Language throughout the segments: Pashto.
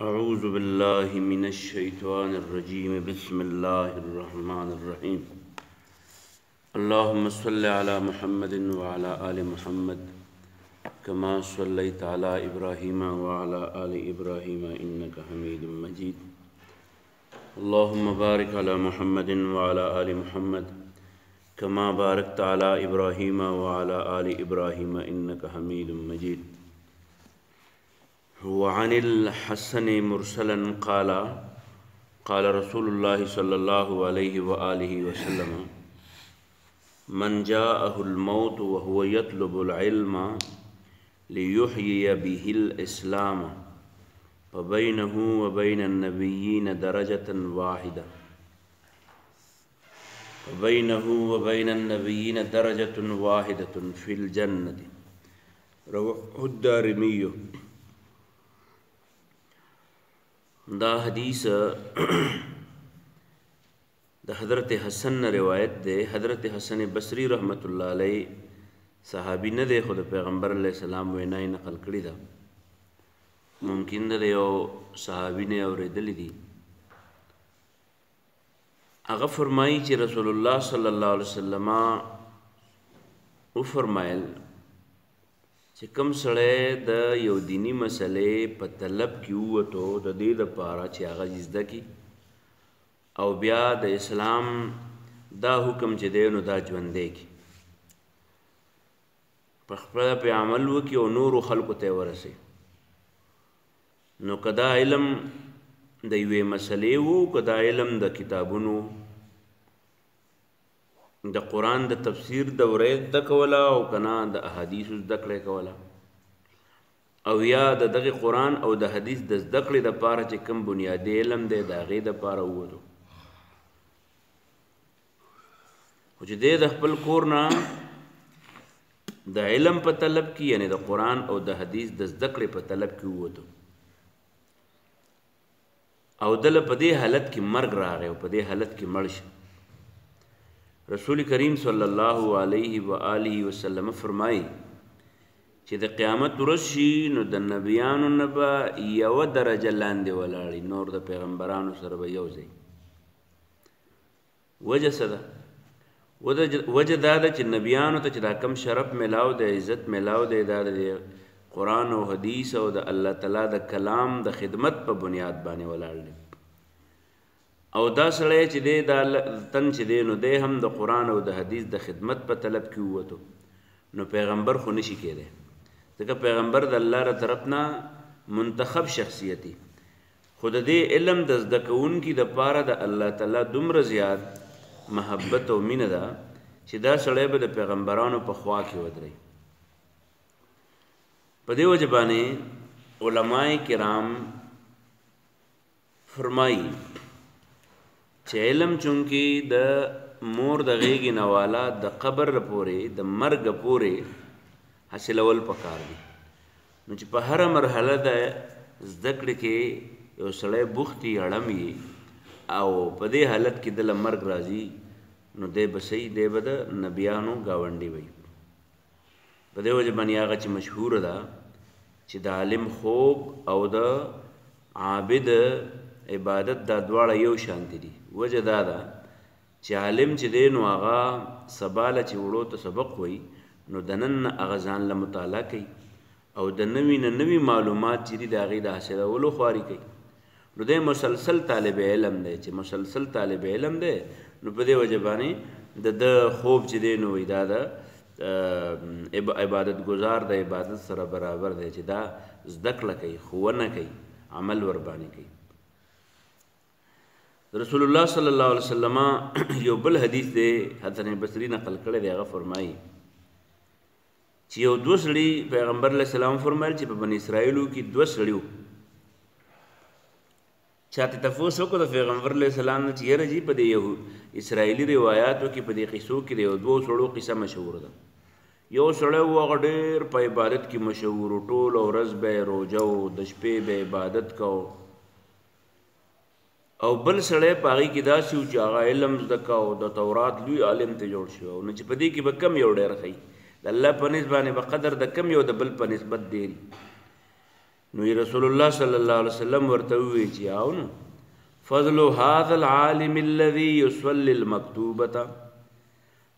أعوذ بالله من الشيطان الرجيم بسم الله الرحمن الرحيم اللهم صل على محمد وعلى آل محمد كما صليت على إبراهيم وعلى آل إبراهيم إنك حميد مجيد اللهم بارك على محمد وعلى آل محمد كما باركت على إبراهيم وعلى آل إبراهيم إنك حميد مجيد وعن الحسن مرسلا قال رسول الله صلى الله عليه وآله وسلم من جاءه الموت وهو يطلب العلم ليحيي به الإسلام فبينه وبين النبيين درجة واحدة في الجنة رواه الدارمي. دا حدیث دا حضرت حسن روایت دے. حضرت حسن بصری رحمت اللہ علیہ صحابی نه دے، خود پیغمبر علیہ السلام وینای نقل کړی دا. ممکن دا یو صحابی نه اوریدلی دی. هغه فرمایي چې رسول الله صلی الله علیه وسلم او فرمایل چې کوم سړی د یو دینی مسلې په طلب کې ووتو د دې دپاره چې هغه زده کړي او بیا د اسلام دا حکم چې دی نو دا ژوندی کړي، په خپله پې عمل وکړي او نورو خلکو ته یې ورسوي. نو که دا علم د یوې مسلې و، که دا علم د کتابونو د قرآن د تفسیر دوره زده کوله او که نه د احادیثو زده کړې کوله، او یا د دغې قرآن او د حدیث د زده کړې دپاره چې کوم بنیادي علم دی د هغې دپاره ووتو. خو چې دی د خپل کور نه د علم په طلب کې، یعنې د قرآن او د حدیث د زده کړې په طلب کې ووتو او دله په دې حالت کې مرګ راغی او په دې حالت کې مړ شي. رسول کریم صلی الله علیه و آله وسلم فرمایي چې د قیامت ورځ شي نو د نبیانو نه به یوه درجه لاندې ولاړي، نور د پیغمبرانو سره به یو ځای. وجه څه ده؟ وجه دا ده چې نبیانو ته چې دا کم شرف میلاو دی، عزت میلاو دی، دا د قرآن او حدیث او د الله تعالی د کلام د خدمت په بنیاد باندې ولاړ دی. او دا سړی چې دی دا تن چې دی نو دی هم د قرآن او د حدیث د خدمت په طلب کې ووتو، نو پیغمبر خو نشي کېدی، ځکه پیغمبر د الله له طرف نه منتخب شخصیتي. خو د دې علم د زده کوونکي دپاره د الله تعالی دومره زیات محبت او مینه ده چې دا سړی به د پیغمبرانو په خوا کې ودرئ. په دې وجه باندې علماء کرام فرمایي چې علم چونکې د مور د غېږې نه والا د قبر پورې د مرګ پورې حاصلول پکار دي. نو چې په هره مرحله د زده کړې کې یو سړی بوختي اړم وي او په دې حالت کې دله مرګ راځي، نو دی به صحیح، دی به د نبیانو ګاونډي وي. په دې وجه باندې هغه چې مشهوره ده چې د عالم خوب او د عابد عبادت دا دواړه یو شانتي دي. وجه دا ده چې عالم چې دی نو هغه سبا له چې وړو ته سبق وایي، نو د نن نه هغه ځان له مطالعه کوي او د نوي نه نوي معلومات چې دي د هغې د حاصلولو خواري کوي. نو دی مسلسل طالب علم دی. چې مسلسل طالب علم دی نو په دې وجه باندې د خوب چې دی نو دا د عبادت گزار د عبادت سره برابر دی چې دا زده کړه کوي، ښوونه کوي، عمل ورباندې کوي. رسول الله صلی الله علیه وسلم یو بل حدیث دی حسن بصری نقل کړی دی. هغه فرمایي چې یو دوه سړي پیغمبر علیه السلام فرمایل چې په بني اسرائیلو کې دوه سړي وو. چاته تفوس وکړو د پیغمبر علیه السلام نه چې یاره جي په دې اسرائیلي روایاتو کې په دې قصو کې د یو دوه سړو قصه مشهوره ده. یو سړی و هغه ډېر په عبادت کې مشهور و، ټوله ورځ به یې روژه و، د شپې به عبادت کو. او بل سړی په هغې کې داسې و چې هغه علم زده کو، د تورات لوی عالم ته جوړ شوی. نو چې په دې کې به کم یو ډېر ښایي د الله په نسبت باندې به قدر د کم یو د بل په نسبت ډېر. نو رسول الله صلی الله علیه وسلم ورته وی چې او نو فضل هذا العالم الذي يصلي المكتوبه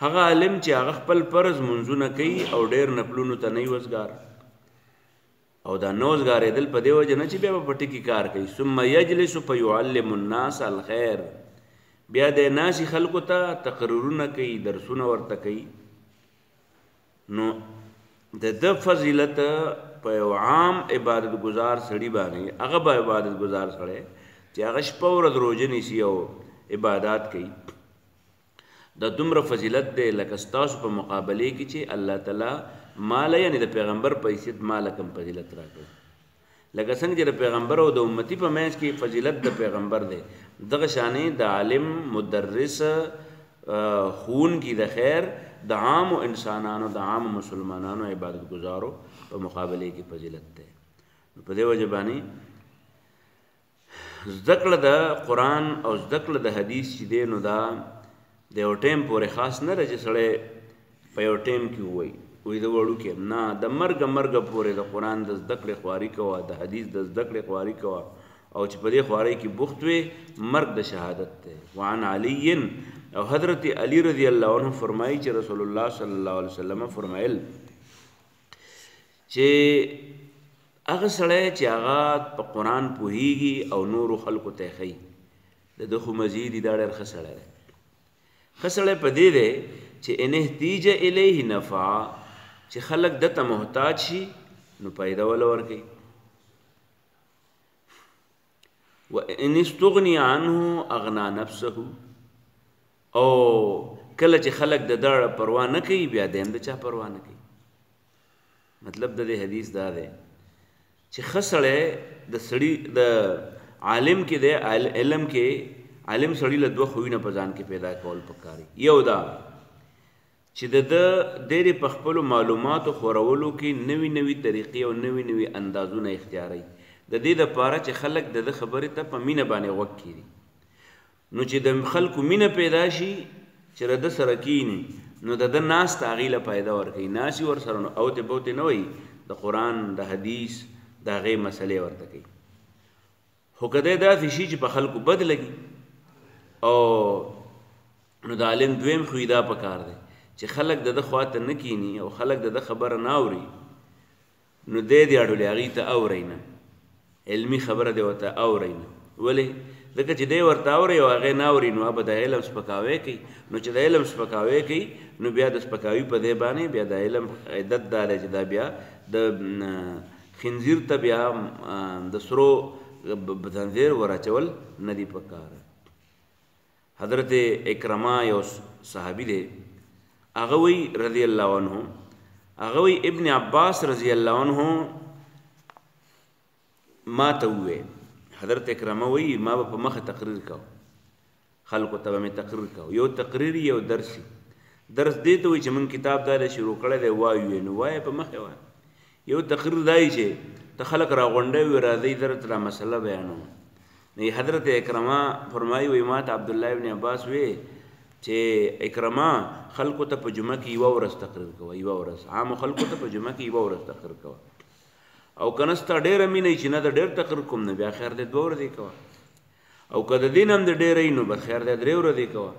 هغه عالم چې هغه خپل فرض منځونه کوي او ډېر نفلونو ته نه وزګار او دا نوزګار دل په دی وجه نه چې بیا په ټکی کار کوي ثم يجلس فيعلم الناس الخير بیا د ناس خلکو ته تقریرونه کوي درسونه ورته کوي نو د فضیلت په یو عام عبادت گزار سړي باندې هغه به عبادت گزار سړی چې هغه شپه ورځ روزه نیسي او عبادات کوي د دومره فضیلت دی لکه ستاسو په مقابله کې چې الله تعالی مال یعنی د پیغمبر په حیثیت مال کم فضیلت راکړي لکه څنګه چې د پیغمبر او د امتی په منځ کې فضیلت د پیغمبر دی دغه شانې د عالم مدرس خون کی د خیر د عام انسانانو د عام مسلمانانو عبادت گزارو په مقابله کې فضیلت ده په دې وجه باندې ذکر د قران او ذکر د حدیث چې دی نو دا د یو ټیم پورې خاص نه راځي سړی په یو ټیم کې وای وې د وړو کې نه د مرګ پورې د قران د ذکر خواري کوه د حدیث د ذکر خواري کوه او چې په دې خواري کې بوخت وي مرګ د شهادت ته وعن علی او حضرت علی رضی الله عنه فرمایي چې رسول الله صلی الله علیه وسلم فرمایل چې هغه سړی چې هغه په قران پوهیږي او نور خلکو ته ښیي دغه مزید دا ډېر ښه سړی دی ښه سړی په دې دی چې ان احتیج الیه نفع چې خلک دته محتاج شي نو پیدا ول ورکي وان استغني عنه اغنى نفسه او کله چې خلک د دړه پروا نه کوي بیا د چا پروا نه کوي مطلب د دې حدیث دا دی چې خسړې د سړی د عالم کې د علم کې عالم سړی له دوه خوینه په ځان کې پیدا کول پکاري یو دا چې د ډېرې په خپل معلوماتو خورولو کې نوې نوې طریقې او نوې نوې اندازونه اختیاري د دې لپاره چې خلک د خبرې ته په مینه باندې وګ کړي نو چې د خلکو مینه پیدا شي چې رد سره کینی نو د ناس تغیله پیدا ورکړي ناس ور سره او ته بوته نه وي د قران د حدیث دا غي مسلې ورته کوي هو کده دا شي چې په خلکو بد لګي او نو د عالم دویم خویدا پکار دی چې خلک د خواته نه کینی او خلک د خبره نه اوري نو دې اړولې هغه ته اورینه علمی خبره دی وته اورینه ولی دغه چې دی ورته اوري او هغه نه اوري نو به د علم سپکاوي کوي نو چې د علم سپکاوي کوي نو بیا د سپکاوي په دی باندې بیا د علم عدت دار چې دا بیا د خنزیر ته بیا د سرو بتنذیر ورچول ندی پکار حضرت اکرمه یو صحابي دی هغه وی رضی الله عنه هغه وی ابن عباس رضی الله عنه ما ته وی حضرت اکرمه وی ما په مخه تقریر کاو خلکو ته مې تقریر کاو یو تقریر یو درس دی ته وی چې من کتاب دا شروع کړی دی وایو نو وای په مخه وای یو تقریر دی چې ته خلک راغونډوي وی راځي درته مسله بیانو نه حضرت اکرمه فرمایي وی ما ته عبد الله ابن عباس وی چې اکرمه خلکو ته په جمعه کې یو ورځ تقریر کوي یو ورځ عام خلکو ته په جمعه کې یو ورځ تقریر کوي او کنستا ډېر مینه چې نه د ډېر تقریر کوم نه بیا خیر دې دوه ورځې کوه او کله دین هم د ډېرې نو به خیر دې درې ورځې کوه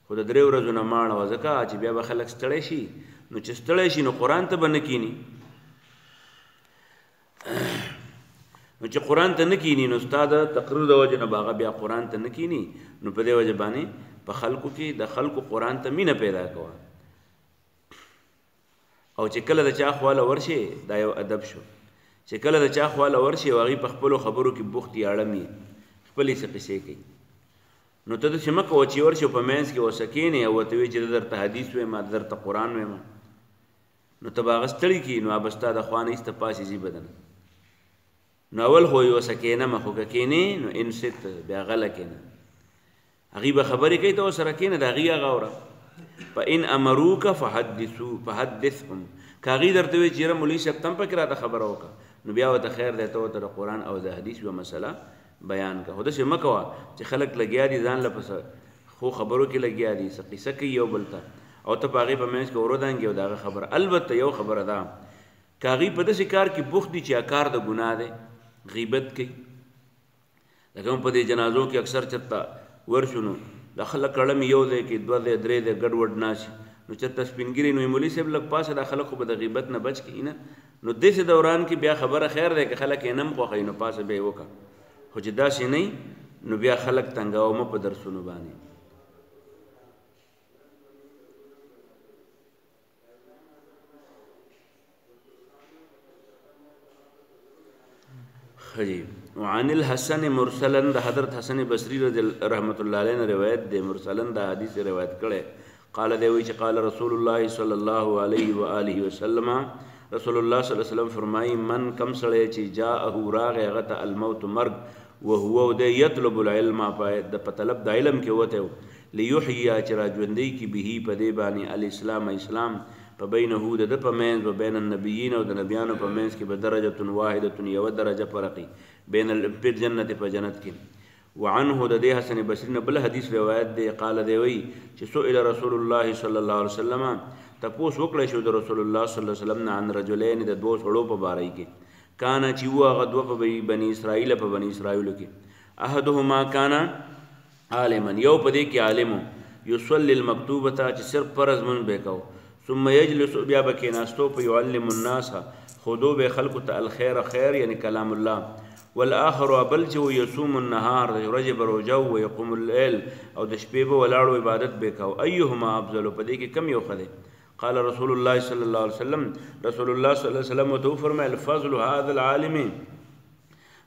خو د درې ورځو نه ماړه وځکه چې بیا به خلک ستړی شي نو چې ستړی شي نو قرآن ته به نه کینی نو چې قرآن ته نه کینی نو ستا د تقریر د وجې نه به هغه بیا قرآن ته نه کینی نو په دې وجه باندې په خلکو کې د خلکو قرآن ته مینه پیدا کوه او چې کله د چا خواله ورشي دا یو ادب شو چې کله د چا خواله ورشي او هغې په خپلو خبرو کې بوختي اړمي خپلې څه قصې کوي نو ته داسې مه کوه چې ورشي په منځ کې اوسه کښېنې او ورته وایي چې زه درته حدیث وایم درته قرآن وایم نو ته به هغه ستړي کړي نو به ستا د خوا نه ایسته پاسې ځي بدن نو اول خو یې اوسه کښېنه خو که کښېنې نو انصت بیا غله کښېنه هغې به خبرې کوي ته ورسره کښېنه د هغې هغه اوره فإن امروک فحدثهم که هغې درته وایي چې یاره مولوي صاحب ته هم پکې راته خبره وکړه نو بیا ورته خیر دی ته ورته د قرآن او د حدیث یوه مسله بیان کړه خو داسې مه کوه چې خلک لګیا دي ځان له په خو خبرو کې لګیا دي څه قصه کوي یو بل ته او ته په هغې په منځ کې ورودانګې او د هغه خبره البته یو خبره ده که هغوی په داسې کار کې بوخت دي چې کار د ګناه دی غیبت کوي لکه هم په دې جنازو کې اکثر چېرته ورشو نو د خلک کړم یو دی کې دوه دی درې دی ګډ وډ ناشي نو چېرته سپینګیري نو مولوي صاحب لږ پاسه دا خلک خو به د غیبت نه بچ کړي نه نو داسې دوران کې بیا خبره خیر دی که خلک یې نه هم خوښوي نو پاسه بیا یې وکړه خو چې داسې نه نو بیا خلک تنګوه مه په درسونو باندې وعن الحسن مرسلا د حضرت حسن بصری رحمت الله علیه نه روایت دی مرسلا د حدیث روایت کړي قال دی وی چې قال رسول الله صلی الله علیه و آله وسلم رسول الله صلی الله علیه وسلم فرمایي من کم سړی چې جاءه راغی هغه ته الموت مرګ وهو د یطلب العلم په طلب د علم کې وته لیحیی چې را ژوندی کی به په دې باندې الاسلام اسلام په بینه د په منځ و بین النبیین او د نبیانو په منځ کې به درجه واحده یو درجه فرقي بین الجنت په جنت کې وعنه د دې حسن بصری نه بل حدیث روایت دی قال دی وی چې سئل رسول الله صلی الله علیه وسلم تپوس وکړی شو د رسول الله صلی الله علیه وسلم نه عن رجلین د دوه سړو په باره کې کانا چې و هغه دوه په بني اسرائیل په بني اسرائیل کې احدهما کانا عالما یو په دې کې عالم یصلی المکتوبه چې صرف فرض من به کو ثم یجلس بیا بکې ناستو په يعلم الناس خودو به خلق ته الخير خیر یعنی کلام الله والآخر بل چې یصوم النهار رجب روجو ويقوم الليل او د شپې به ولاړو عبادت به کو ايهما افضل په دې کې کم یو خده قال رسول الله صلی الله علیه وسلم رسول الله صلی الله علیه وسلم تو فرمایل فضل هذا العالم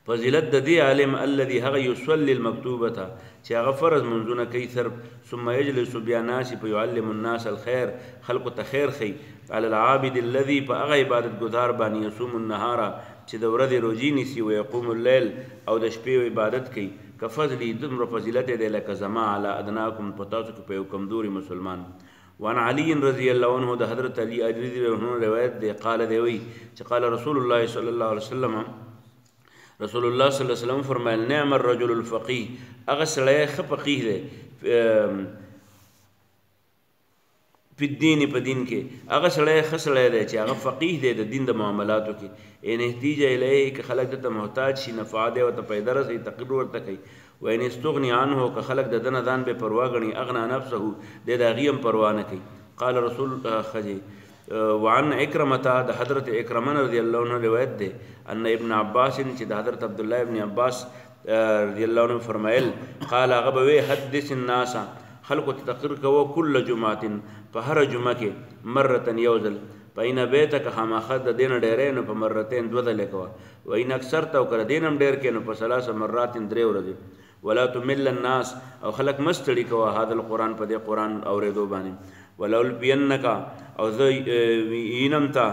فضیلت د دې عالم الذي هغه يصلي المكتوبه چې هغه فرض منځونه کوي صرف ثم يجلس بیا ناس په يعلم الناس الخير خلق ته خیر خي على العابد الذي فاغه عبادت گزار باندې يصوم النهار چې د ورځې روزي نیسي او يقوم الليل او د شپې عبادت کوي کفضلی دمر فضیلت دی لکه زما علی ادناکم پتاسو کې په کمزوري مسلمان وعن علي رضی الله عنه د حضرت علی رضی الله عنه روایت دی قال دی وی چې قال رسول الله صلی الله علیه وسلم رسول الله صلی الله علیه وسلم فرمایل نعم الرجل الفقيه هغه سړی ښه فقيه دی په دین کې هغه سړی ښه سړی دی چې هغه فقيه دی د دین د معاملاتو کې ان احتیاج الیه که خلک دته محتاج شي نفع دی او ته پیدا رسي تقریر ورته کوي وین استغنی عنه که خلک د دنه ځان به پروا غني اغنا نفسه د داغیم پروا نه کوي قال رسول خجی وعن اکرمه د حضرت اکرمه رضی الله عنه روایت ده ان ابن عباس چې د حضرت عبد الله ابن عباس رضی الله عنه فرمایل قال غبوي حدث الناس خلق تقریر کو کل جمعه په هر جمعه کې مره یوزل پاین بیتک خامخد د دین ډیرې نو په مرتين دوه ځله کوه و ان اکثر تو کړ دینم ډیر کې نو په 3 مرات درې ورځې ولا تمل الناس او خلق مستړي کوه هذا القران په دې قران اوریدو باندې ولول بینک او اینمتا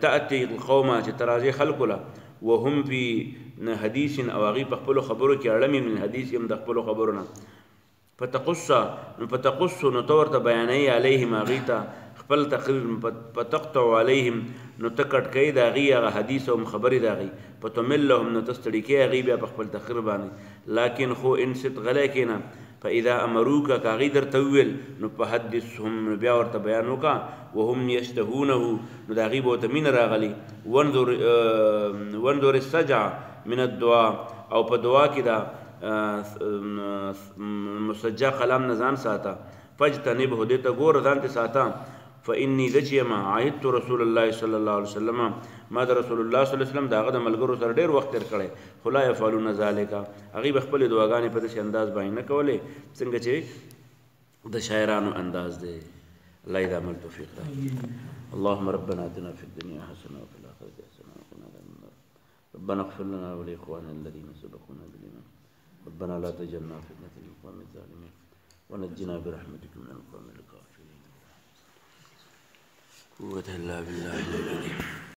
تاتي القوم چې ترازی خلق له وهم في حديث او غي په خپل خبرو کې اړمي من حدیث هم د خپل خبرونه فتقص نو تورته بیانې علیهم غیتا خپل تقریر فتقطع علیهم نو تکټ کوي دا غي هغه حدیث او خبري دا غي فتملهم نو تستړي کوي غي بیا په خپل تقریر باندې لکن خو ان ست غلې کینا فاذا امروک کاغي در تویل نو په حدثهم بیا ورته بیان وکا وهم یشتهونه نو دا غي بوته مين راغلي وانظر السجع من الدعاء او په دعا کې دا مسجع قلم نزان ساته فاجتنبه دته ګور ځان ته ساته فاني ذجما عهدت رسول الله صلى الله عليه وسلم ما د رسول الله صلی الله علیه وسلم داغه د ملګرو سره ډیر وخت تیر کړي خلا يفعلون ذلك هغه خپل دعاګانې په دې انداز باندې نه کولې څنګه چې د شاعرانو انداز دی الله دې عمل توفیق راکړي اللهم ربنا اتنا في الدنيا حسنه وفي الاخره حسنه وقنا عذاب النار ربنا اغفر لنا ولاخواننا الذين سبقونا بالايمان ربنا لا تجعلنا فتنه للقوم الظالمين ونجنا برحمتك من القوم الكافرين قوة إلا بالله العلي العظيم